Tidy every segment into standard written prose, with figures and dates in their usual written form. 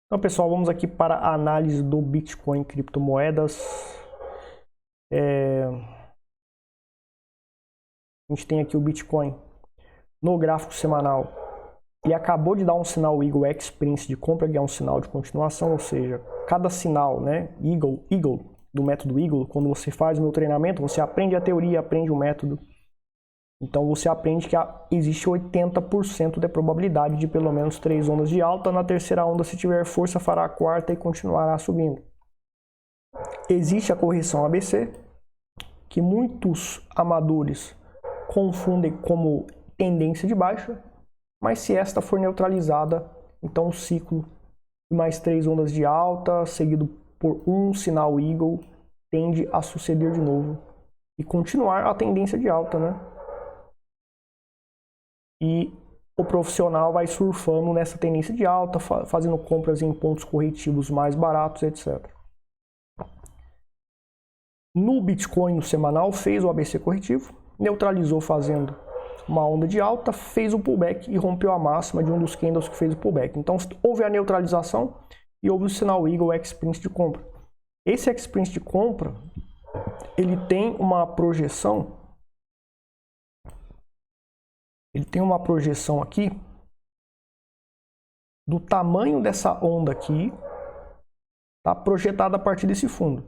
Então, pessoal, vamos aqui para a análise do Bitcoin criptomoedas. A gente tem aqui o Bitcoin no gráfico semanal. Ele acabou de dar um sinal Eagle X-Prince de compra, que é um sinal de continuação, ou seja, cada sinal, né, Eagle, do método Eagle, quando você faz o meu treinamento, você aprende a teoria, aprende o método. Então você aprende que existe 80% de probabilidade de pelo menos 3 ondas de alta. Na terceira onda, se tiver força, fará a quarta e continuará subindo. Existe a correção ABC, que muitos amadores confundem como tendência de baixa, mas se esta for neutralizada, então o ciclo de mais 3 ondas de alta, seguido por um sinal Eagle, tende a suceder de novo e continuar a tendência de alta, né? E o profissional vai surfando nessa tendência de alta, fazendo compras em pontos corretivos mais baratos, etc. No Bitcoin no semanal fez o ABC corretivo, neutralizou fazendo uma onda de alta, fez o pullback e rompeu a máxima de um dos candles que fez o pullback. Então houve a neutralização e houve o sinal Eagle X-Prince de compra. Esse X-Prince de compra, ele tem uma projeção. Ele tem uma projeção aqui do tamanho dessa onda aqui, tá projetada a partir desse fundo.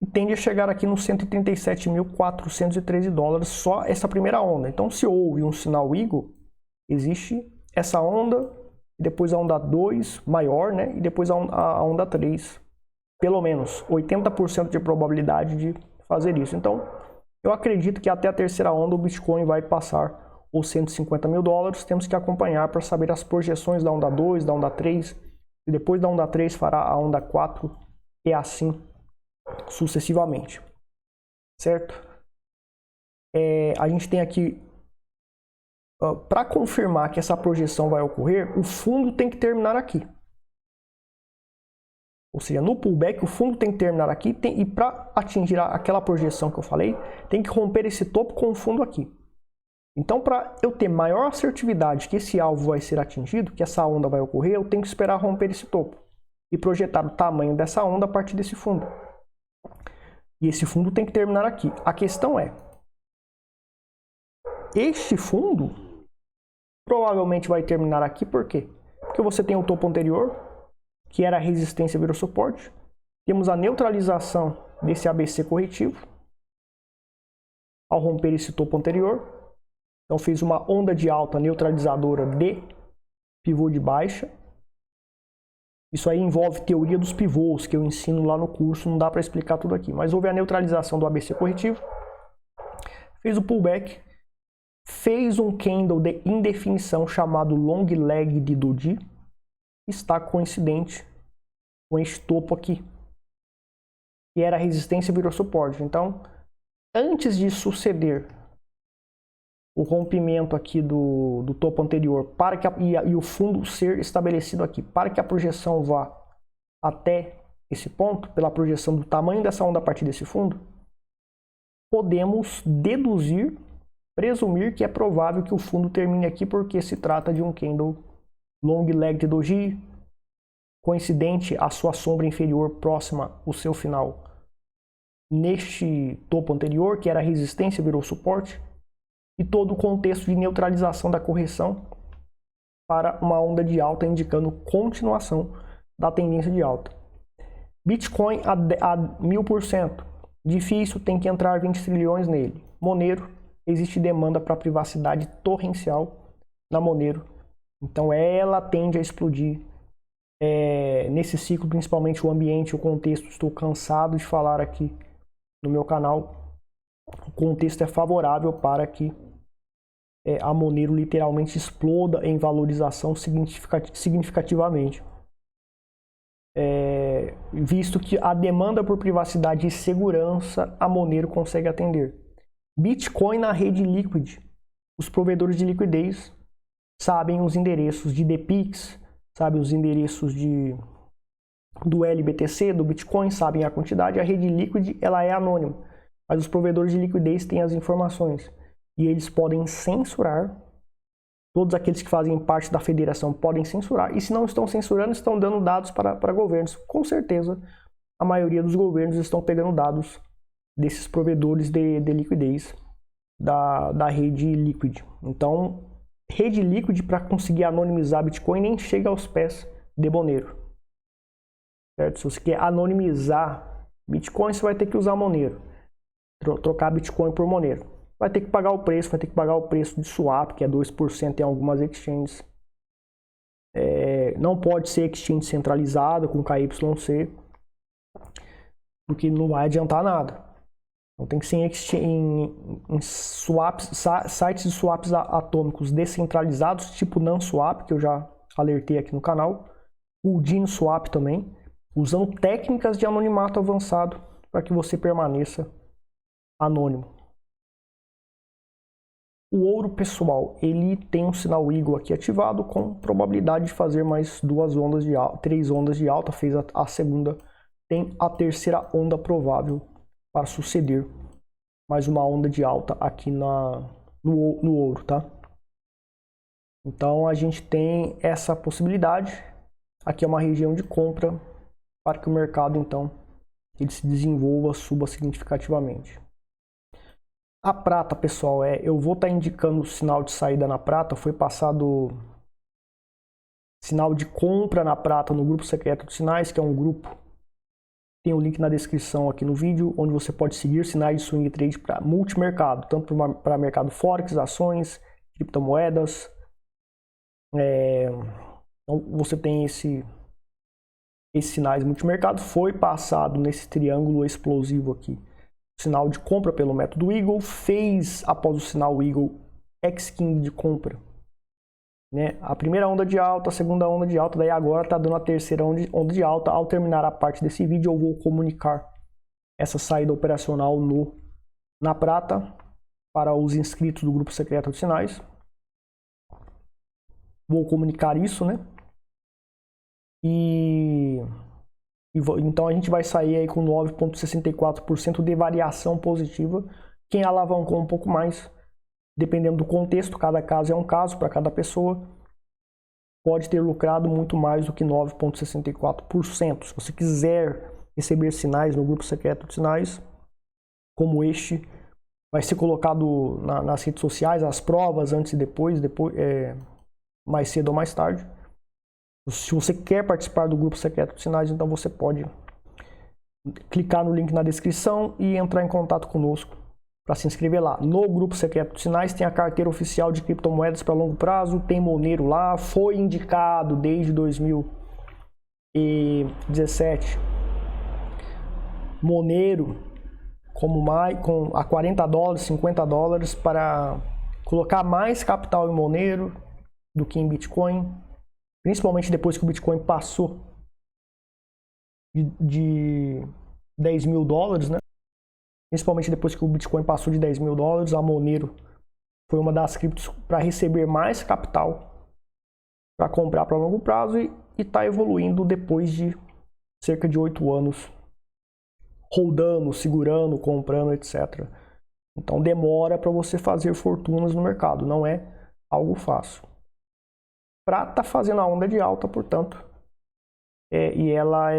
E tende a chegar aqui nos 137.413 dólares só essa primeira onda. Então, se houve um sinal Eagle, existe essa onda, depois a onda 2 maior, né? E depois a onda 3. Pelo menos 80% de probabilidade de fazer isso. Então, eu acredito que até a terceira onda o Bitcoin vai passar os 150 mil dólares. Temos que acompanhar para saber as projeções da onda 2, da onda 3. E depois da onda 3 fará a onda 4 e assim sucessivamente. Certo? A gente tem aqui, para confirmar que essa projeção vai ocorrer, o fundo tem que terminar aqui. Ou seja, no pullback o fundo tem que terminar aqui e para atingir aquela projeção que eu falei, tem que romper esse topo com o fundo aqui. Então, para eu ter maior assertividade que esse alvo vai ser atingido, que essa onda vai ocorrer, eu tenho que esperar romper esse topo e projetar o tamanho dessa onda a partir desse fundo. E esse fundo tem que terminar aqui. A questão é, este fundo provavelmente vai terminar aqui, por quê? Porque você tem o topo anterior, que era a resistência virou suporte. Temos a neutralização desse ABC corretivo ao romper esse topo anterior. Então fez uma onda de alta neutralizadora de pivô de baixa. Isso aí envolve teoria dos pivôs, que eu ensino lá no curso, não dá para explicar tudo aqui. Mas houve a neutralização do ABC corretivo, fez o pullback, fez um candle de indefinição chamado long leg de doji, está coincidente com este topo aqui, que era resistência virou suporte. Então, antes de suceder o rompimento aqui do topo anterior e o fundo ser estabelecido aqui, para que a projeção vá até esse ponto, pela projeção do tamanho dessa onda a partir desse fundo, podemos deduzir, presumir que é provável que o fundo termine aqui, porque se trata de um candle long leg de doji, coincidente à sua sombra inferior próxima ao seu final neste topo anterior, que era resistência, virou suporte, e todo o contexto de neutralização da correção para uma onda de alta, indicando continuação da tendência de alta. Bitcoin a 1000%. Difícil, tem que entrar 20 trilhões nele. Monero, existe demanda para privacidade torrencial na Monero. Então ela tende a explodir. Nesse ciclo, principalmente o ambiente, o contexto, estou cansado de falar aqui no meu canal. O contexto é favorável para que a Monero literalmente exploda em valorização significativamente. Visto que a demanda por privacidade e segurança a Monero consegue atender. Bitcoin na rede Liquid. Os provedores de liquidez sabem os endereços de DPix, sabem os endereços do LBTC, do Bitcoin, sabem a quantidade. A rede Liquid ela é anônima, mas os provedores de liquidez têm as informações. E eles podem censurar Todos aqueles que fazem parte da federação podem censurar, e se não estão censurando, estão dando dados para governos. Com certeza, a maioria dos governos estão pegando dados desses provedores de liquidez da rede Liquid. Então, rede Liquid, para conseguir anonimizar Bitcoin, nem chega aos pés de Monero. Certo? Se você quer anonimizar Bitcoin, você vai ter que usar Monero. Trocar Bitcoin por Monero. Vai ter que pagar o preço, vai ter que pagar o preço de swap, que é 2% em algumas exchanges. Não pode ser exchange centralizada com KYC, porque não vai adiantar nada. Então tem que ser em swaps, sites de swaps atômicos descentralizados, tipo NanSwap, que eu já alertei aqui no canal. O DINSwap também, usando técnicas de anonimato avançado para que você permaneça anônimo. O ouro pessoal, ele tem um sinal Eagle aqui ativado com probabilidade de fazer mais 3 ondas de alta, fez a segunda, tem a terceira onda provável para suceder mais uma onda de alta aqui no ouro, tá? Então a gente tem essa possibilidade. Aqui é uma região de compra para que o mercado então ele se desenvolva, suba significativamente. A prata, pessoal, eu vou estar indicando o sinal de saída na prata. Foi passado sinal de compra na prata no grupo secreto de sinais, que é um grupo. Tem o link na descrição aqui no vídeo, onde você pode seguir sinais de swing trade para multimercado, tanto para mercado forex, ações, criptomoedas. Então você tem esses sinais multimercado. Foi passado nesse triângulo explosivo aqui sinal de compra pelo método Eagle, fez após o sinal Eagle X-King de compra, né? A primeira onda de alta, a segunda onda de alta, daí agora está dando a terceira onda de alta. Ao terminar a parte desse vídeo eu vou comunicar essa saída operacional na prata para os inscritos do grupo secreto de sinais. Vou comunicar isso, né? Então a gente vai sair aí com 9,64% de variação positiva. Quem alavancou um pouco mais, dependendo do contexto, cada caso é um caso para cada pessoa, pode ter lucrado muito mais do que 9,64%. Se você quiser receber sinais no grupo secreto de sinais, como este, vai ser colocado nas redes sociais, as provas antes e depois mais cedo ou mais tarde. Se você quer participar do grupo secreto de sinais, então você pode clicar no link na descrição e entrar em contato conosco para se inscrever lá. No grupo secreto de sinais tem a carteira oficial de criptomoedas para longo prazo, tem Monero lá, foi indicado desde 2017 Monero com a $40, $50 para colocar mais capital em Monero do que em Bitcoin. Principalmente depois que o Bitcoin passou de $10.000, né? Principalmente depois que o Bitcoin passou de $10.000, a Monero foi uma das criptos para receber mais capital para comprar para longo prazo e está evoluindo depois de cerca de 8 anos rodando, segurando, comprando, etc. Então demora para você fazer fortunas no mercado, não é algo fácil. Prata fazendo a onda de alta, portanto, e ela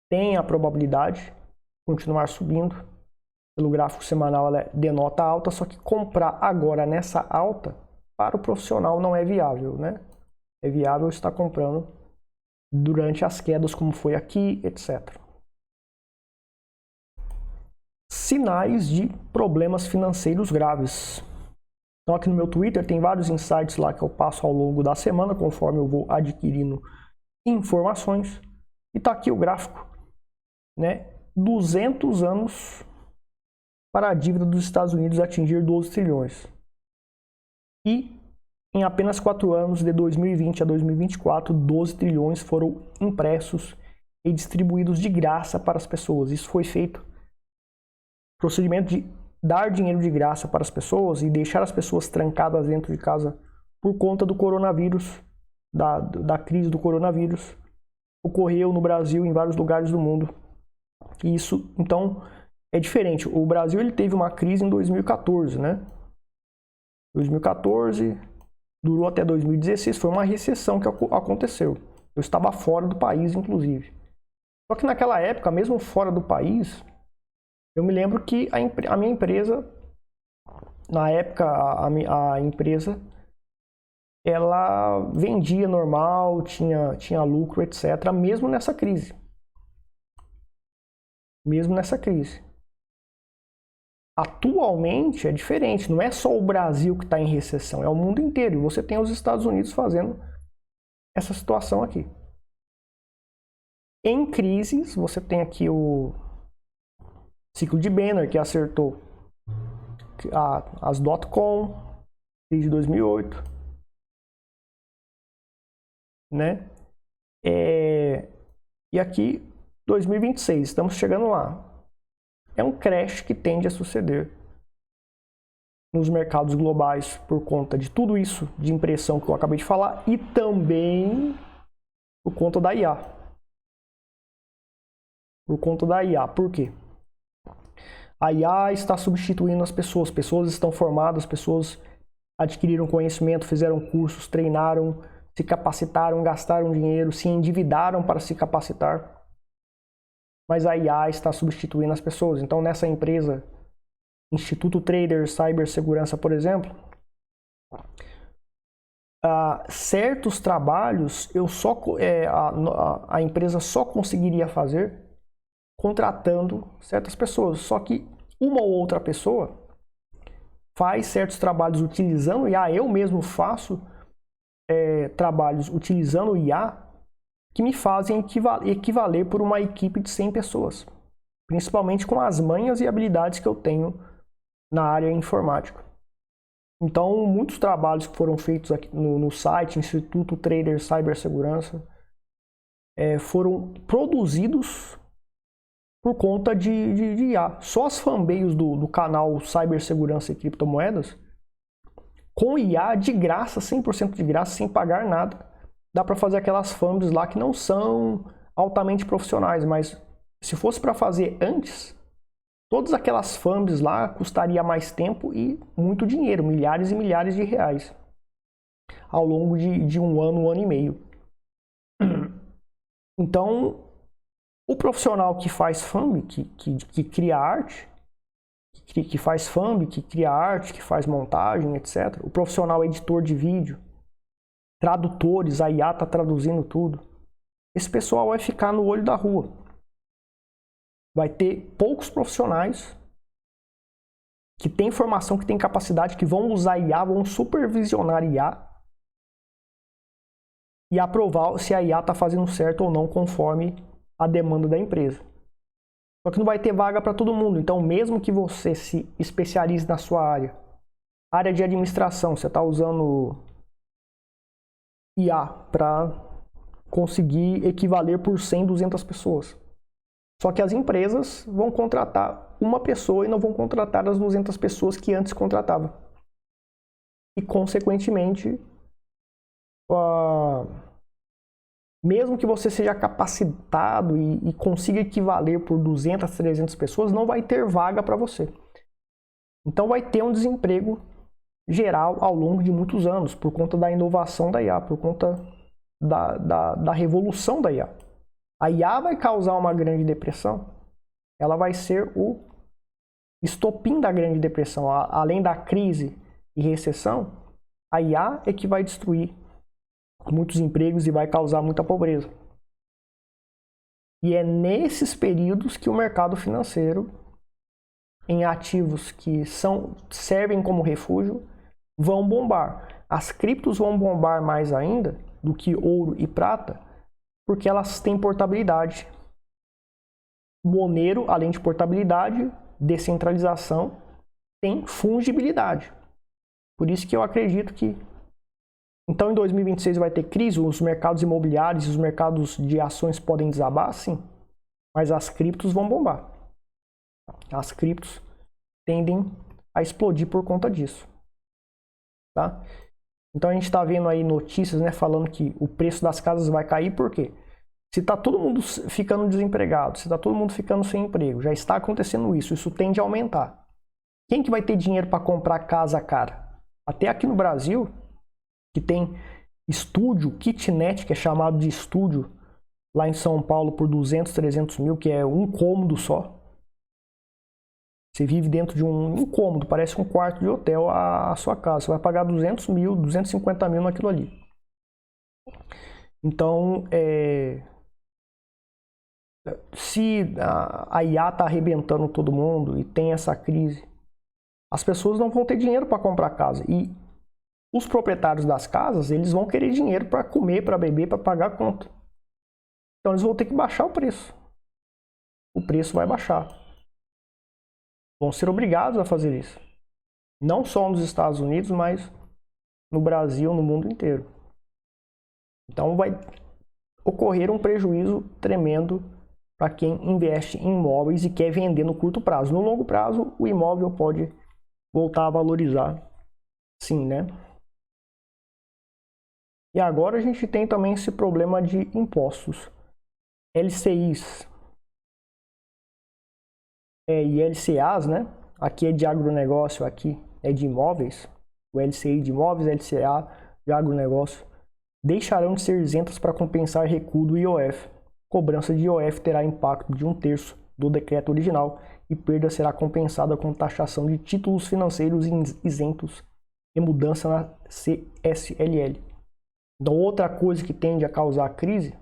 tem a probabilidade de continuar subindo. Pelo gráfico semanal ela denota alta, só que comprar agora nessa alta para o profissional não é viável, né? É viável estar comprando durante as quedas como foi aqui, etc. Sinais de problemas financeiros graves. Então aqui no meu Twitter tem vários insights lá que eu passo ao longo da semana, conforme eu vou adquirindo informações. E tá aqui o gráfico, né? 200 anos para a dívida dos Estados Unidos atingir 12 trilhões. E em apenas 4 anos, de 2020 a 2024, 12 trilhões foram impressos e distribuídos de graça para as pessoas. Isso foi feito. Procedimento de dar dinheiro de graça para as pessoas e deixar as pessoas trancadas dentro de casa por conta do coronavírus, da crise do coronavírus, ocorreu no Brasil e em vários lugares do mundo. E isso, então, é diferente. O Brasil ele teve uma crise em 2014, né? 2014, durou até 2016, foi uma recessão que aconteceu. Eu estava fora do país, inclusive. Só que naquela época, mesmo fora do país, eu me lembro que a minha empresa, na época, a empresa, ela vendia normal, tinha lucro, etc., mesmo nessa crise. Mesmo nessa crise. Atualmente é diferente, não é só o Brasil que está em recessão, é o mundo inteiro. E você tem os Estados Unidos fazendo essa situação aqui. Em crises, você tem aqui o ciclo de Banner, que acertou as .com, desde 2008. Né? E aqui, 2026, estamos chegando lá. É um crash que tende a suceder nos mercados globais por conta de tudo isso de impressão que eu acabei de falar e também por conta da IA. Por conta da IA. Por quê? A IA está substituindo as pessoas estão formadas, pessoas adquiriram conhecimento, fizeram cursos, treinaram, se capacitaram, gastaram dinheiro, se endividaram para se capacitar. Mas a IA está substituindo as pessoas. Então, nessa empresa, Instituto Trader Cibersegurança, por exemplo, certos trabalhos a empresa só conseguiria fazer contratando certas pessoas. Só que uma ou outra pessoa faz certos trabalhos utilizando IA. Eu mesmo faço trabalhos utilizando IA que me fazem equivaler por uma equipe de 100 pessoas. Principalmente com as manhas e habilidades que eu tenho na área informática. Então, muitos trabalhos que foram feitos aqui no site Instituto Trader Cibersegurança foram produzidos por conta de IA. Só as fanbases do canal Cibersegurança e Criptomoedas, com IA de graça, 100% de graça, sem pagar nada, dá para fazer aquelas fanbases lá que não são altamente profissionais, mas se fosse para fazer antes, todas aquelas fanbases lá custaria mais tempo e muito dinheiro, milhares e milhares de reais, ao longo de um ano e meio. Então, o profissional que faz fanb, que cria arte, que faz fanb, que cria arte, que faz montagem, etc. O profissional editor de vídeo, tradutores, a IA está traduzindo tudo. Esse pessoal vai ficar no olho da rua. Vai ter poucos profissionais que têm formação, que têm capacidade, que vão usar IA, vão supervisionar IA e aprovar se a IA está fazendo certo ou não conforme a demanda da empresa. Só que não vai ter vaga para todo mundo. Então, mesmo que você se especialize na sua área de administração, você está usando IA para conseguir equivaler por 100, 200 pessoas. Só que as empresas vão contratar uma pessoa e não vão contratar as 200 pessoas que antes contratavam. E, consequentemente, mesmo que você seja capacitado e consiga equivaler por 200, 300 pessoas, não vai ter vaga para você. Então vai ter um desemprego geral ao longo de muitos anos, por conta da inovação da IA, por conta da revolução da IA. A IA vai causar uma grande depressão, ela vai ser o estopim da grande depressão. Além da crise e recessão, a IA é que vai destruir muitos empregos e vai causar muita pobreza. E é nesses períodos que o mercado financeiro, em ativos que servem como refúgio, vão bombar. As criptos vão bombar mais ainda do que ouro e prata, porque elas têm portabilidade. Monero, além de portabilidade, descentralização, tem fungibilidade. Por isso que eu acredito que então, em 2026 vai ter crise, os mercados imobiliários e os mercados de ações podem desabar, sim. Mas as criptos vão bombar. As criptos tendem a explodir por conta disso. Tá? Então, a gente está vendo aí notícias, né, falando que o preço das casas vai cair, por quê? Se está todo mundo ficando desempregado, se está todo mundo ficando sem emprego, já está acontecendo isso tende a aumentar. Quem que vai ter dinheiro para comprar casa cara? Até aqui no Brasil, que tem estúdio, kitnet, que é chamado de estúdio, lá em São Paulo por 200, 300 mil, que é um cômodo só. Você vive dentro de um cômodo, parece um quarto de hotel a sua casa. Você vai pagar 200 mil, 250 mil naquilo ali. Então, se a IA está arrebentando todo mundo e tem essa crise, as pessoas não vão ter dinheiro para comprar casa. E os proprietários das casas, eles vão querer dinheiro para comer, para beber, para pagar a conta. Então, eles vão ter que baixar o preço. O preço vai baixar. Vão ser obrigados a fazer isso. Não só nos Estados Unidos, mas no Brasil, no mundo inteiro. Então vai ocorrer um prejuízo tremendo para quem investe em imóveis e quer vender no curto prazo. No longo prazo, o imóvel pode voltar a valorizar. Sim, né? E agora a gente tem também esse problema de impostos. LCIs e LCAs, né? Aqui é de agronegócio, aqui é de imóveis. O LCI de imóveis, LCA de agronegócio, deixarão de ser isentas para compensar recuo do IOF. Cobrança de IOF terá impacto de 1/3 do decreto original e perda será compensada com taxação de títulos financeiros isentos e mudança na CSLL. Então, outra coisa que tende a causar crise,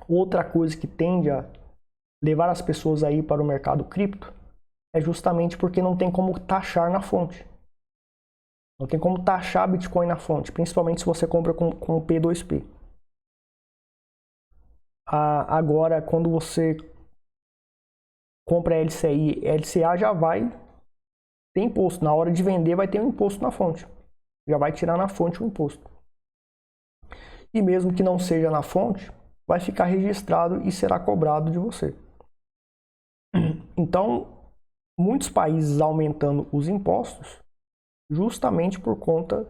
outra coisa que tende a levar as pessoas aí para o mercado cripto, é justamente porque não tem como taxar na fonte. Não tem como taxar Bitcoin na fonte, principalmente se você compra com o P2P. Agora, quando você compra LCI, LCA já vai ter imposto. Na hora de vender vai ter um imposto na fonte. Já vai tirar na fonte o imposto. E mesmo que não seja na fonte, vai ficar registrado e será cobrado de você. Então, muitos países aumentando os impostos justamente por conta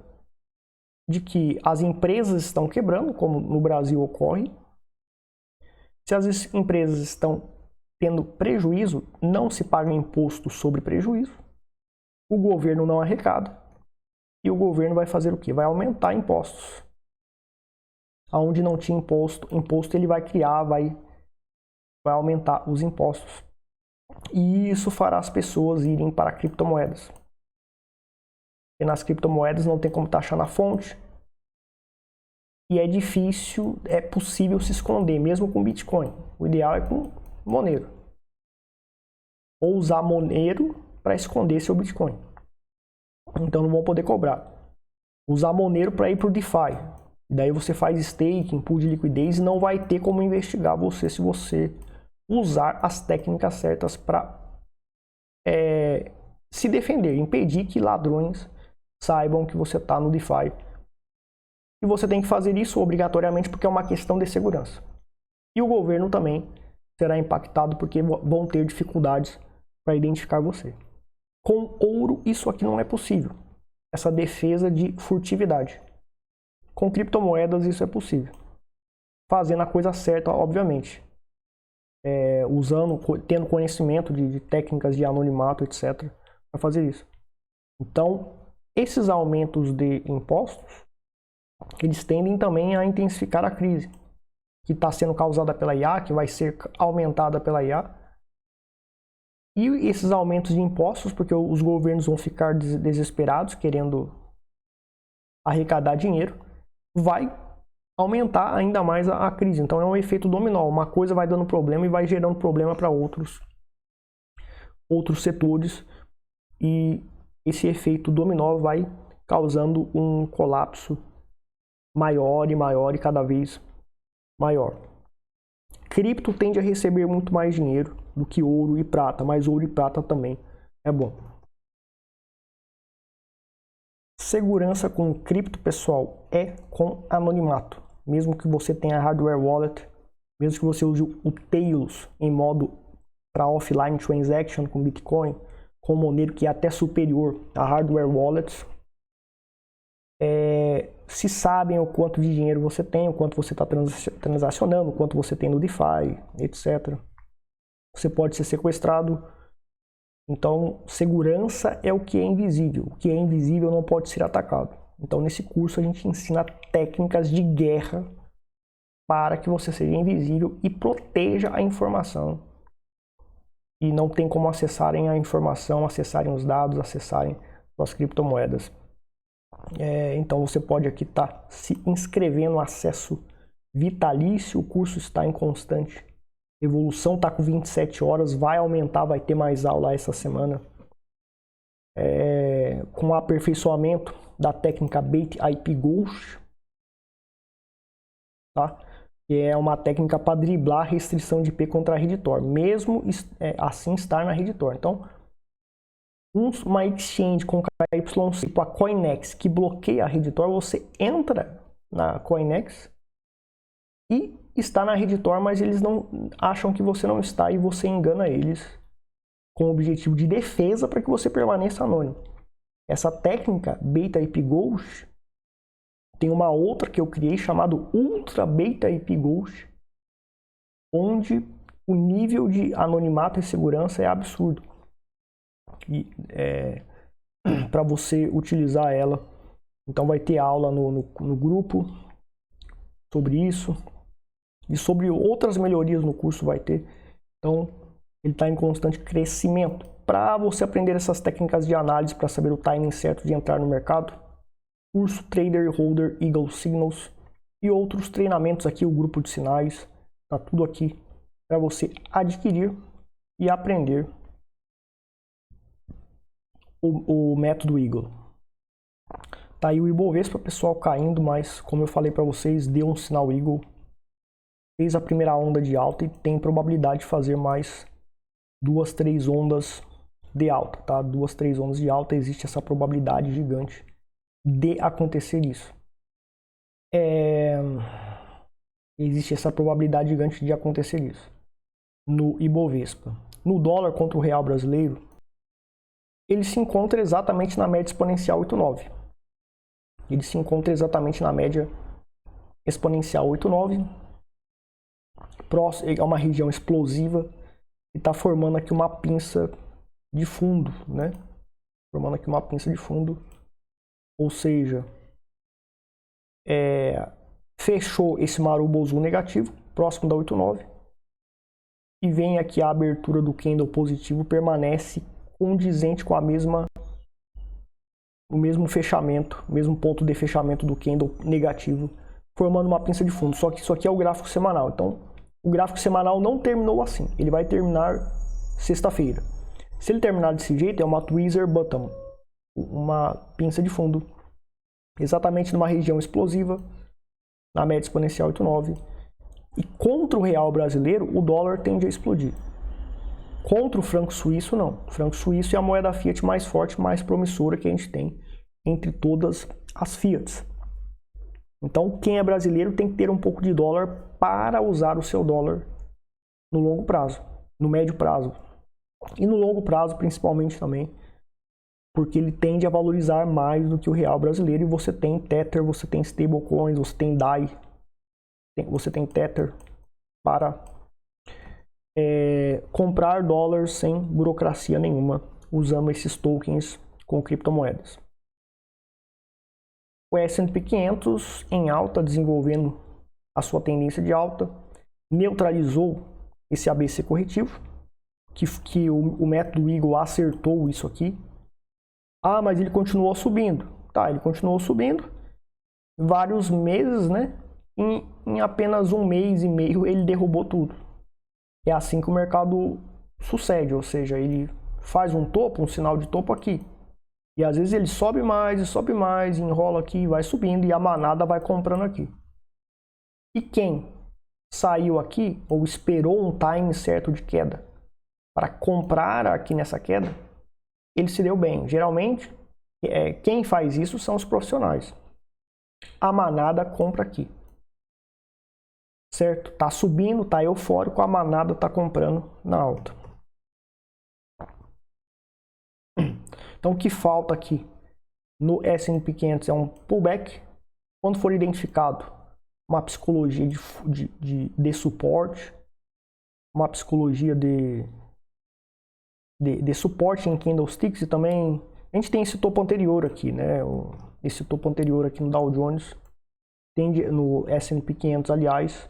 de que as empresas estão quebrando, como no Brasil ocorre. Se as empresas estão tendo prejuízo, não se paga imposto sobre prejuízo, o governo não arrecada e o governo vai fazer o quê? Vai aumentar impostos. Aonde não tinha imposto ele vai criar, vai aumentar os impostos. E isso fará as pessoas irem para criptomoedas. E nas criptomoedas não tem como taxar na fonte. E é difícil, é possível se esconder, mesmo com Bitcoin. O ideal é com Monero. Ou usar Monero para esconder seu Bitcoin. Então não vão poder cobrar. Usar Monero para ir para o DeFi. Daí você faz staking, pool de liquidez e não vai ter como investigar você se você usar as técnicas certas para se defender, impedir que ladrões saibam que você está no DeFi. E você tem que fazer isso obrigatoriamente porque é uma questão de segurança. E o governo também será impactado porque vão ter dificuldades para identificar você. Com ouro, isso aqui não é possível. Essa defesa de furtividade. Com criptomoedas, isso é possível. Fazendo a coisa certa, obviamente. Tendo conhecimento de técnicas de anonimato, etc. para fazer isso. Então, esses aumentos de impostos, eles tendem também a intensificar a crise que está sendo causada pela IA, que vai ser aumentada pela IA. E esses aumentos de impostos, porque os governos vão ficar desesperados, querendo arrecadar dinheiro, vai aumentar ainda mais a crise. Então é um efeito dominó. Uma coisa vai dando problema e vai gerando problema para outros setores. E esse efeito dominó vai causando um colapso maior e maior e cada vez maior. Cripto tende a receber muito mais dinheiro do que ouro e prata, mas ouro e prata também é bom. Segurança com cripto, pessoal, é com anonimato. Mesmo que você tenha hardware wallet, mesmo que você use o Tails em modo para offline transaction com Bitcoin, com Monero, que é até superior a hardware wallets, se sabem o quanto de dinheiro você tem, o quanto você está transacionando, o quanto você tem no DeFi, etc. Você pode ser sequestrado Então, segurança é o que é invisível. O que é invisível não pode ser atacado. Então, nesse curso a gente ensina técnicas de guerra para que você seja invisível e proteja a informação. E não tem como acessarem a informação, acessarem os dados, acessarem suas criptomoedas. Então você pode aqui estar se inscrevendo no acesso vitalício. O curso está em constante evolução, está com 27 horas, vai aumentar, vai ter mais aula essa semana. Com aperfeiçoamento da técnica Bait IP Ghost, tá? Que é uma técnica para driblar a restrição de IP contra a rede Tor, mesmo assim estar na rede Tor. Então, uma exchange com KYC, tipo a Coinex, que bloqueia a rede Tor, você entra na Coinex e está na rede Tor, mas eles não acham que você não está e você engana eles com o objetivo de defesa para que você permaneça anônimo. Essa técnica Beta IP Ghost tem uma outra que eu criei chamado Ultra Beta IP Ghost, onde o nível de anonimato e segurança é absurdo. E para você utilizar ela, então vai ter aula no grupo sobre isso e sobre outras melhorias no curso vai ter. Então ele está em constante crescimento. Para você aprender essas técnicas de análise para saber o timing certo de entrar no mercado, curso Trader Holder Eagle Signals e outros treinamentos aqui, o grupo de sinais, tá tudo aqui para você adquirir e aprender o método Eagle. Tá aí o Ibovespa, pessoal, caindo, mas como eu falei para vocês, deu um sinal Eagle, fez a primeira onda de alta e tem probabilidade de fazer mais 2, 3 ondas de alta, tá? 2, 3 ondas de alta, existe essa probabilidade gigante de acontecer isso. Existe essa probabilidade gigante de acontecer isso no Ibovespa. No dólar contra o real brasileiro, ele se encontra exatamente na média exponencial 8,9. Ele se encontra exatamente na média exponencial 8,9. É uma região explosiva e está formando aqui uma pinça de fundo, né? Formando aqui uma pinça de fundo, ou seja, fechou esse marombo azul negativo, próximo da 8,9, e vem aqui a abertura do candle positivo, permanece condizente com o mesmo fechamento, o mesmo ponto de fechamento do candle negativo, formando uma pinça de fundo. Só que isso aqui é o gráfico semanal. Então, o gráfico semanal não terminou assim. Ele vai terminar sexta-feira. Se ele terminar desse jeito, é uma tweezer bottom, uma pinça de fundo, exatamente numa região explosiva, na média exponencial 8,9. E contra o real brasileiro, o dólar tende a explodir. Contra o franco suíço, não. O franco suíço é a moeda fiat mais forte, mais promissora que a gente tem entre todas as fiats. Então, quem é brasileiro tem que ter um pouco de dólar para usar o seu dólar no longo prazo, no médio prazo. E no longo prazo, principalmente também, porque ele tende a valorizar mais do que o real brasileiro. E você tem Tether, você tem stablecoins, você tem DAI, você tem Tether para comprar dólar sem burocracia nenhuma, usando esses tokens com criptomoedas. O S&P 500 em alta, desenvolvendo a sua tendência de alta, neutralizou esse ABC corretivo, que o método Eagle acertou isso aqui. Ah, mas ele continuou subindo. Tá, ele continuou subindo vários meses, né? Em apenas um mês e meio ele derrubou tudo. É assim que o mercado sucede, ou seja, ele faz um topo, um sinal de topo aqui. E às vezes ele sobe mais, enrola aqui, vai subindo e a manada vai comprando aqui. E quem saiu aqui ou esperou um time certo de queda para comprar aqui nessa queda, ele se deu bem. Geralmente, quem faz isso são os profissionais. A manada compra aqui. Certo? Tá subindo, tá eufórico, a manada tá comprando na alta. Então o que falta aqui no S&P 500 é um pullback. Quando for identificado uma psicologia de suporte, uma psicologia de suporte em candlesticks, e também a gente tem esse topo anterior aqui, né? Esse topo anterior aqui no Dow Jones, no S&P 500, aliás,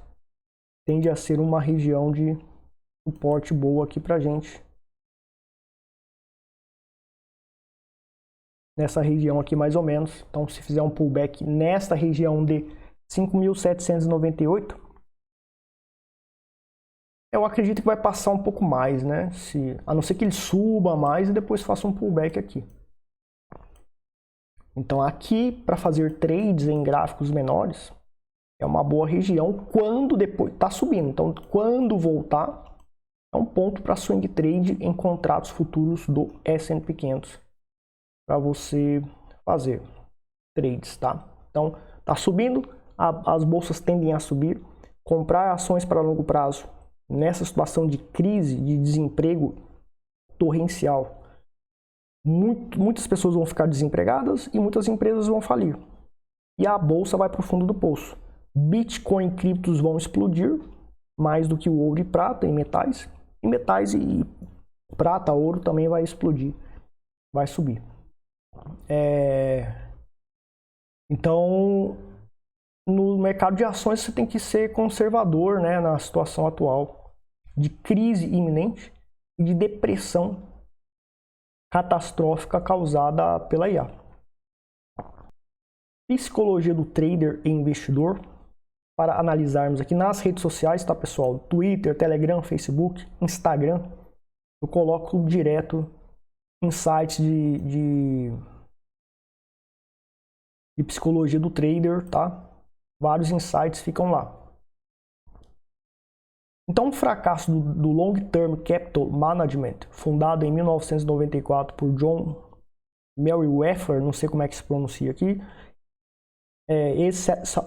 tende a ser uma região de suporte boa aqui pra gente. Nessa região aqui mais ou menos. Então, se fizer um pullback nesta região de 5.798, eu acredito que vai passar um pouco mais, né? A não ser que ele suba mais e depois faça um pullback aqui. Então, aqui, para fazer trades em gráficos menores, é uma boa região quando depois está subindo. Então, quando voltar, é um ponto para swing trade em contratos futuros do S&P 500 para você fazer trades, tá? Então, tá subindo, as bolsas tendem a subir. Comprar ações para longo prazo nessa situação de crise, de desemprego torrencial, muitas pessoas vão ficar desempregadas e muitas empresas vão falir. E a bolsa vai para o fundo do poço. Bitcoin e criptos vão explodir, mais do que o ouro e prata em metais. E metais e prata, ouro também vai explodir, vai subir. Então, no mercado de ações você tem que ser conservador, né, na situação atual de crise iminente e de depressão catastrófica causada pela IA. Psicologia do trader e investidor, para analisarmos aqui nas redes sociais, tá, pessoal? Twitter, Telegram, Facebook, Instagram. Eu coloco direto insights de psicologia do trader, tá? Vários insights ficam lá. Então, o fracasso do Long Term Capital Management, fundado em 1994 por John Meriwether, não sei como é que se pronuncia aqui,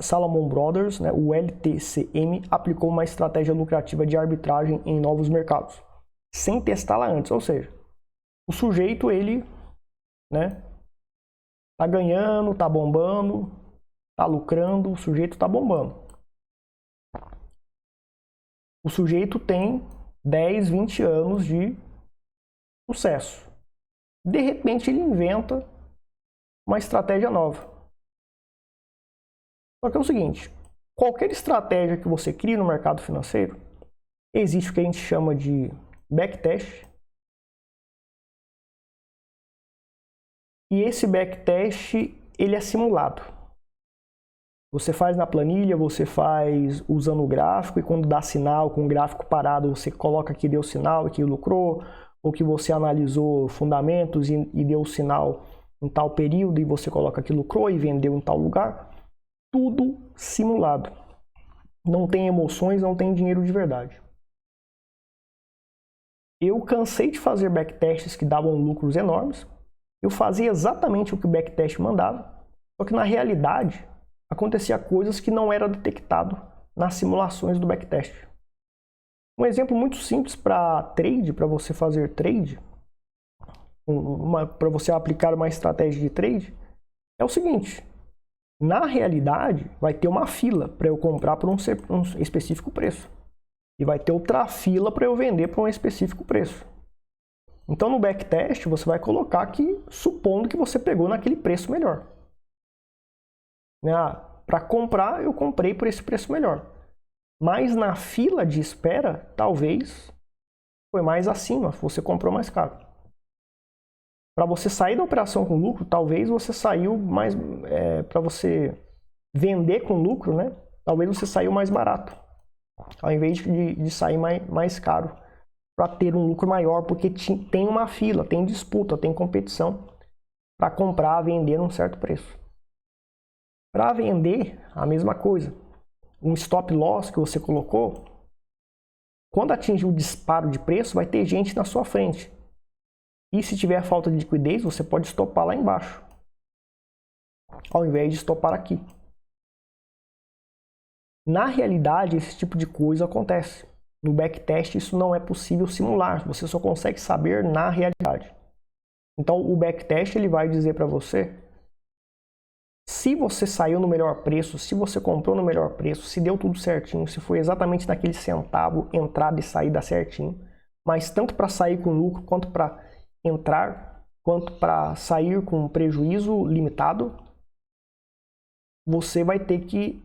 Salomon Brothers, né, o LTCM, aplicou uma estratégia lucrativa de arbitragem em novos mercados, sem testá-la antes. Ou seja, o sujeito, ele, né, tá ganhando, tá bombando, tá lucrando, o sujeito tá bombando. O sujeito tem 10, 20 anos de sucesso. De repente ele inventa uma estratégia nova. Só que é o seguinte, qualquer estratégia que você crie no mercado financeiro, existe o que a gente chama de backtest. E esse backtest, ele é simulado. Você faz na planilha, você faz usando o gráfico, e quando dá sinal com o gráfico parado, você coloca que deu sinal e que lucrou, ou que você analisou fundamentos e deu sinal em tal período e você coloca que lucrou e vendeu em tal lugar. Tudo simulado. Não tem emoções, não tem dinheiro de verdade. Eu cansei de fazer backtests que davam lucros enormes. Eu fazia exatamente o que o backtest mandava, só que na realidade acontecia coisas que não era detectado nas simulações do backtest. Um exemplo muito simples para trade, para você fazer trade, para você aplicar uma estratégia de trade, é o seguinte: na realidade vai ter uma fila para eu comprar por um específico preço e vai ter outra fila para eu vender por um específico preço. Então no backtest você vai colocar que, supondo que você pegou naquele preço melhor. Para comprar, eu comprei por esse preço melhor. Mas na fila de espera, talvez foi mais acima, você comprou mais caro. Para você sair da operação com lucro, talvez você saiu mais... para você vender com lucro, né? Talvez você saiu mais barato, ao invés de sair mais caro, para ter um lucro maior, porque tem uma fila, tem disputa, tem competição para comprar, vender num certo preço. Para vender, a mesma coisa. Um stop loss que você colocou, quando atingir o disparo de preço, vai ter gente na sua frente. E se tiver falta de liquidez, você pode estopar lá embaixo, ao invés de estopar aqui. Na realidade, esse tipo de coisa acontece. No backtest, isso não é possível simular. Você só consegue saber na realidade. Então, o backtest ele vai dizer para você se você saiu no melhor preço, se você comprou no melhor preço, se deu tudo certinho, se foi exatamente naquele centavo, entrada e saída certinho. mas tanto para sair com lucro, quanto para entrar, quanto para sair com prejuízo limitado, você vai ter que,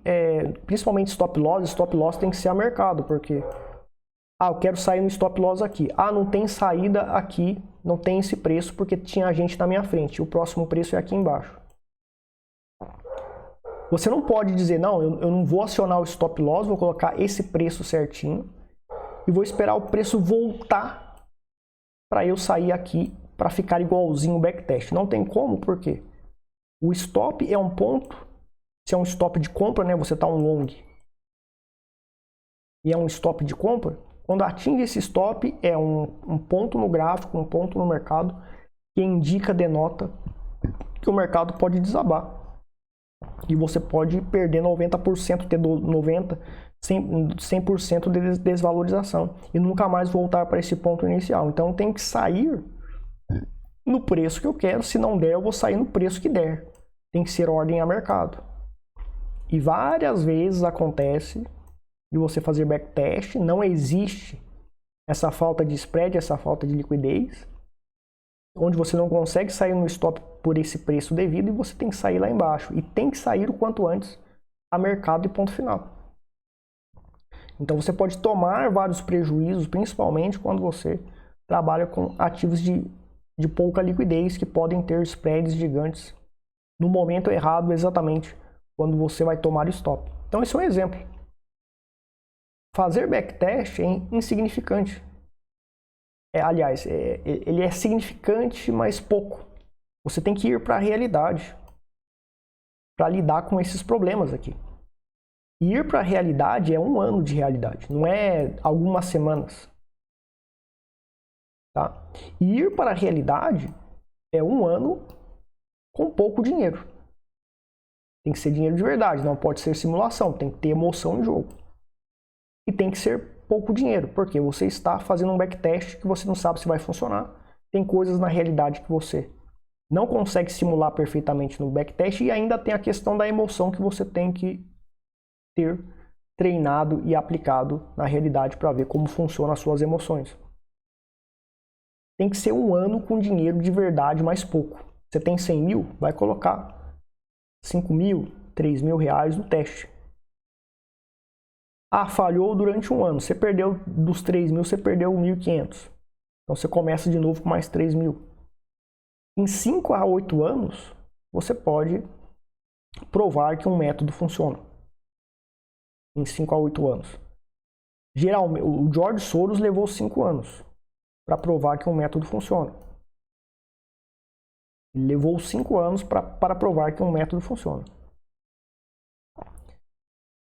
principalmente stop loss tem que ser a mercado, porque eu quero sair no stop loss aqui. Não tem saída aqui, não tem esse preço porque tinha gente na minha frente. O próximo preço é aqui embaixo. Você não pode dizer, não, eu não vou acionar o stop loss, vou colocar esse preço certinho e vou esperar o preço voltar para eu sair aqui para ficar igualzinho o backtest. Não tem como, por quê? O stop é um ponto, se é um stop de compra, né, você está um long e é um stop de compra, quando atinge esse stop é um ponto no gráfico, um ponto no mercado que indica, denota que o mercado pode desabar. E você pode perder 90%, ter 90%, 100% de desvalorização e nunca mais voltar para esse ponto inicial. Então tem que sair no preço que eu quero, se não der eu vou sair no preço que der. Tem que ser ordem a mercado. E várias vezes acontece de você fazer backtest, não existe essa falta de spread, essa falta de liquidez, onde você não consegue sair no stop por esse preço devido e você tem que sair lá embaixo. E tem que sair o quanto antes a mercado e ponto final. Então você pode tomar vários prejuízos, principalmente quando você trabalha com ativos de pouca liquidez, que podem ter spreads gigantes no momento errado, exatamente quando você vai tomar stop. Então esse é um exemplo. Fazer backtest é insignificante. Aliás, ele é significante, mas pouco. Você tem que ir para a realidade para lidar com esses problemas aqui. E ir para a realidade é um ano de realidade, não é algumas semanas. Tá? E ir para a realidade é um ano com pouco dinheiro. Tem que ser dinheiro de verdade, não pode ser simulação, tem que ter emoção em jogo. E tem que ser pouco dinheiro, porque você está fazendo um backtest que você não sabe se vai funcionar. Tem coisas na realidade que você não consegue simular perfeitamente no backtest e ainda tem a questão da emoção que você tem que ter treinado e aplicado na realidade para ver como funcionam as suas emoções. Tem que ser um ano com dinheiro de verdade mais pouco. Você tem 100 mil, vai colocar 5 mil, 3 mil reais no teste. Falhou durante um ano. Você perdeu dos 3 mil, você perdeu 1.500. Então você começa de novo com mais 3 mil. Em 5 a 8 anos, você pode provar que um método funciona. Em 5 a 8 anos. Geralmente, o George Soros levou 5 anos para provar que um método funciona. Ele levou 5 anos para provar que um método funciona.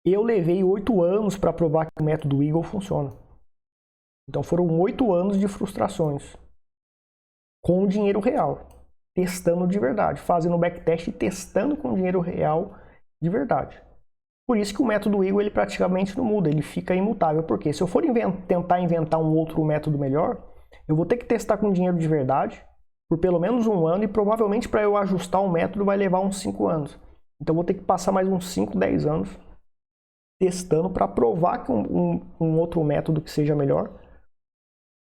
Eu levei 8 anos para provar que o método Eagle funciona. Então foram 8 anos de frustrações. Com dinheiro real. Testando de verdade. Fazendo backtest e testando com dinheiro real de verdade. Por isso que o método Eagle ele praticamente não muda. Ele fica imutável. Porque se eu for tentar inventar um outro método melhor, eu vou ter que testar com dinheiro de verdade por pelo menos um ano. E provavelmente para eu ajustar o método vai levar uns 5 anos. Então eu vou ter que passar mais uns 5, 10 anos testando para provar que um outro método que seja melhor.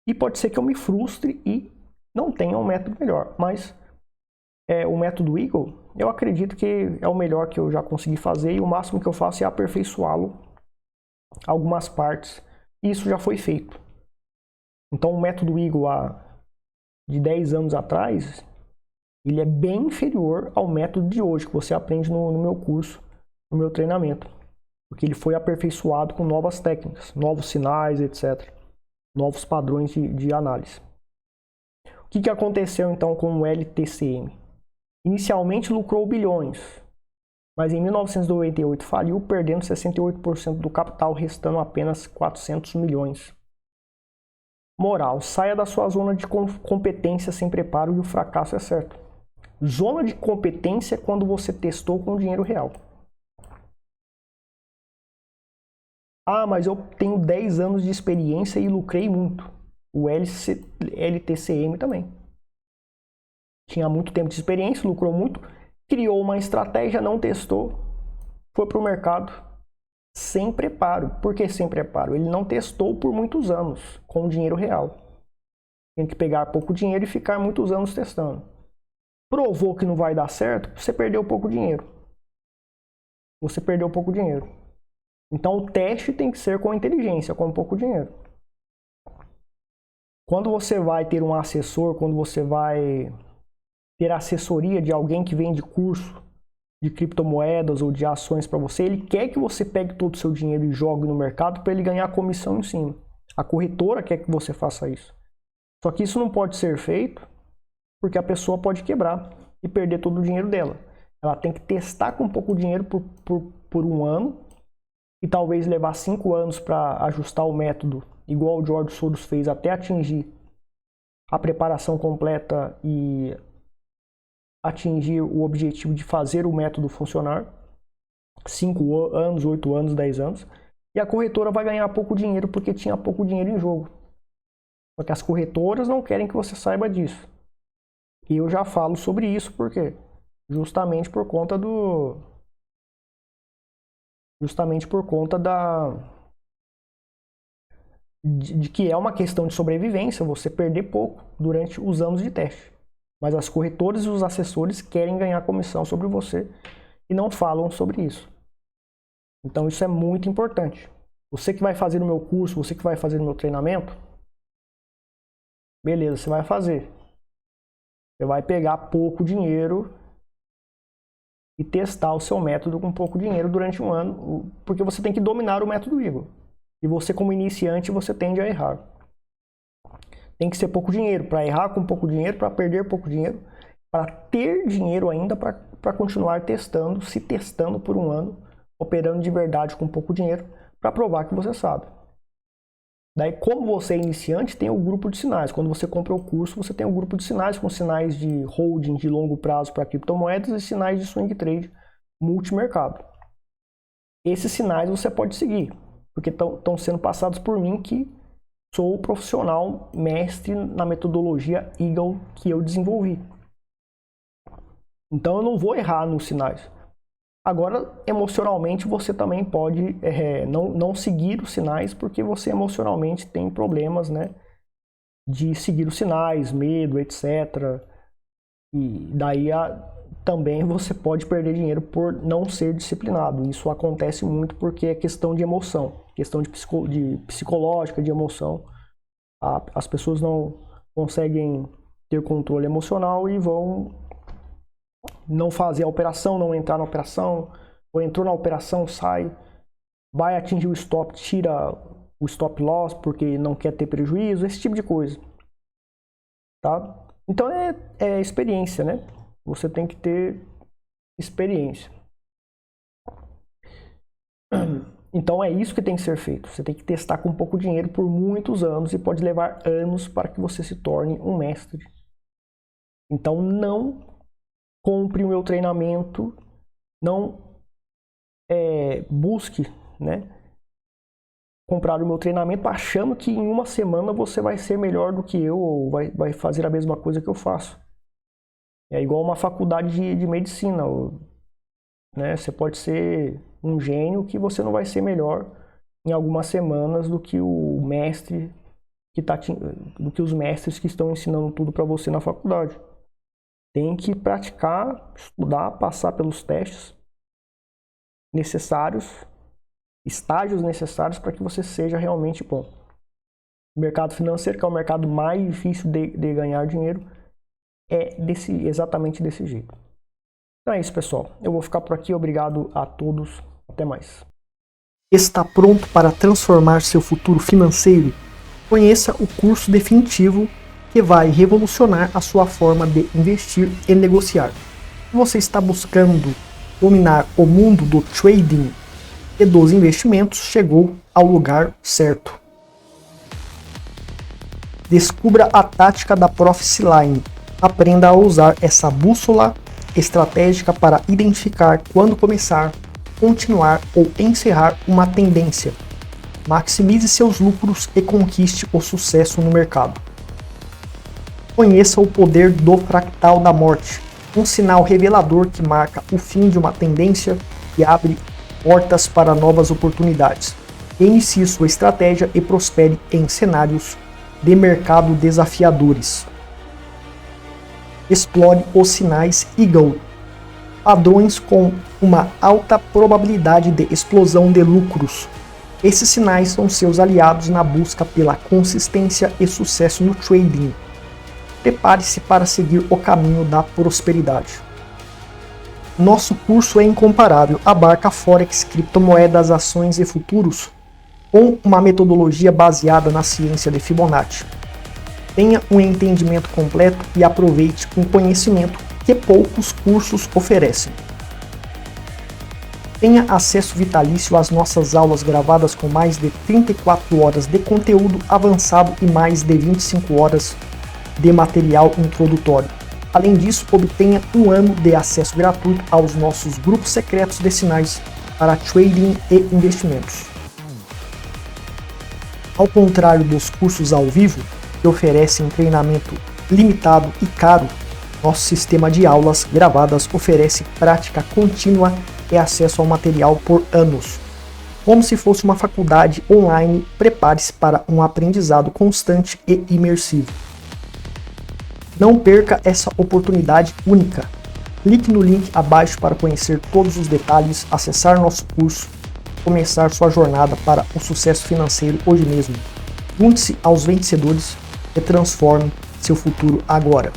E pode ser que eu me frustre e não tenha um método melhor. Mas o método Eagle, eu acredito que é o melhor que eu já consegui fazer. E o máximo que eu faço é aperfeiçoá-lo algumas partes. E isso já foi feito. Então o método Eagle de 10 anos atrás, ele é bem inferior ao método de hoje, que você aprende no meu curso, no meu treinamento. Porque ele foi aperfeiçoado com novas técnicas, novos sinais, etc. Novos padrões de análise. O que aconteceu então com o LTCM? Inicialmente lucrou bilhões, mas em 1998 faliu, perdendo 68% do capital, restando apenas 400 milhões. Moral, saia da sua zona de competência sem preparo e o fracasso é certo. Zona de competência é quando você testou com dinheiro real. Mas eu tenho 10 anos de experiência e lucrei muito. O LTCM também. Tinha muito tempo de experiência, lucrou muito, criou uma estratégia, não testou, foi para o mercado sem preparo. Por que sem preparo? Ele não testou por muitos anos com dinheiro real. Tem que pegar pouco dinheiro e ficar muitos anos testando. Provou que não vai dar certo, você perdeu pouco dinheiro. Você perdeu pouco dinheiro. Então o teste tem que ser com inteligência, com pouco dinheiro. Quando você vai ter um assessor, quando você vai ter assessoria de alguém que vende curso de criptomoedas ou de ações para você, ele quer que você pegue todo o seu dinheiro e jogue no mercado para ele ganhar comissão em cima. A corretora quer que você faça isso. Só que isso não pode ser feito porque a pessoa pode quebrar e perder todo o dinheiro dela. Ela tem que testar com pouco dinheiro por um ano e talvez levar 5 anos para ajustar o método, igual o George Soros fez, até atingir a preparação completa e atingir o objetivo de fazer o método funcionar. 5 anos, 8 anos, 10 anos. E a corretora vai ganhar pouco dinheiro porque tinha pouco dinheiro em jogo. Porque as corretoras não querem que você saiba disso. E eu já falo sobre isso porque justamente por conta de que é uma questão de sobrevivência, você perder pouco durante os anos de teste. Mas as corretoras e os assessores querem ganhar comissão sobre você e não falam sobre isso. Então isso é muito importante. Você que vai fazer o meu curso, você que vai fazer o meu treinamento, beleza, você vai fazer. Você vai pegar pouco dinheiro e testar o seu método com pouco dinheiro durante um ano, porque você tem que dominar o método Eagle. E você, como iniciante, você tende a errar. Tem que ser pouco dinheiro, para errar com pouco dinheiro, para perder pouco dinheiro, para ter dinheiro ainda para continuar testando, se testando por um ano, operando de verdade com pouco dinheiro, para provar que você sabe. Daí, como você é iniciante, tem o grupo de sinais. Quando você compra o curso, você tem o grupo de sinais com sinais de holding de longo prazo para criptomoedas e sinais de swing trade multimercado. Esses sinais você pode seguir, porque estão sendo passados por mim, que sou o profissional mestre na metodologia Eagle que eu desenvolvi. Então eu não vou errar nos sinais. Agora, emocionalmente, você também pode não seguir os sinais, porque você emocionalmente tem problemas, né, de seguir os sinais, medo, etc. E daí também você pode perder dinheiro por não ser disciplinado. Isso acontece muito porque é questão de emoção, questão de psicológica, de emoção. As pessoas não conseguem ter controle emocional e vão não fazer a operação, não entrar na operação, ou entrou na operação, sai, vai atingir o stop, tira o stop loss porque não quer ter prejuízo, esse tipo de coisa. Tá? Então é experiência, né? Você tem que ter experiência. Então é isso que tem que ser feito. Você tem que testar com pouco dinheiro por muitos anos e pode levar anos para que você se torne um mestre. Então não compre o meu treinamento, não busque, né, comprar o meu treinamento achando que em uma semana você vai ser melhor do que eu ou vai fazer a mesma coisa que eu faço. É igual uma faculdade de medicina, né? Você pode ser um gênio que você não vai ser melhor em algumas semanas do que o mestre do que os mestres que estão ensinando tudo para você na faculdade. Tem que praticar, estudar, passar pelos testes necessários, estágios necessários para que você seja realmente bom. O mercado financeiro, que é o mercado mais difícil de ganhar dinheiro, é exatamente desse jeito. Então é isso, pessoal. Eu vou ficar por aqui. Obrigado a todos. Até mais. Está pronto para transformar seu futuro financeiro? Conheça o curso definitivo que vai revolucionar a sua forma de investir e negociar. Se você está buscando dominar o mundo do trading e dos investimentos, chegou ao lugar certo. Descubra a tática da Prophecy Line. Aprenda a usar essa bússola estratégica para identificar quando começar, continuar ou encerrar uma tendência. Maximize seus lucros e conquiste o sucesso no mercado. Conheça o poder do fractal da morte, um sinal revelador que marca o fim de uma tendência e abre portas para novas oportunidades. Inicie sua estratégia e prospere em cenários de mercado desafiadores. Explore os sinais Eagle, padrões com uma alta probabilidade de explosão de lucros. Esses sinais são seus aliados na busca pela consistência e sucesso no trading. Prepare-se para seguir o caminho da prosperidade. Nosso curso é incomparável, abarca Forex, criptomoedas, ações e futuros, com uma metodologia baseada na ciência de Fibonacci. Tenha um entendimento completo e aproveite um conhecimento que poucos cursos oferecem. Tenha acesso vitalício às nossas aulas gravadas com mais de 34 horas de conteúdo avançado e mais de 25 horas de material introdutório. Além disso, obtenha um ano de acesso gratuito aos nossos grupos secretos de sinais para trading e investimentos. Ao contrário dos cursos ao vivo, que oferecem treinamento limitado e caro, nosso sistema de aulas gravadas oferece prática contínua e acesso ao material por anos. Como se fosse uma faculdade online, prepare-se para um aprendizado constante e imersivo. Não perca essa oportunidade única. Clique no link abaixo para conhecer todos os detalhes, acessar nosso curso e começar sua jornada para o sucesso financeiro hoje mesmo. Junte-se aos vencedores e transforme seu futuro agora.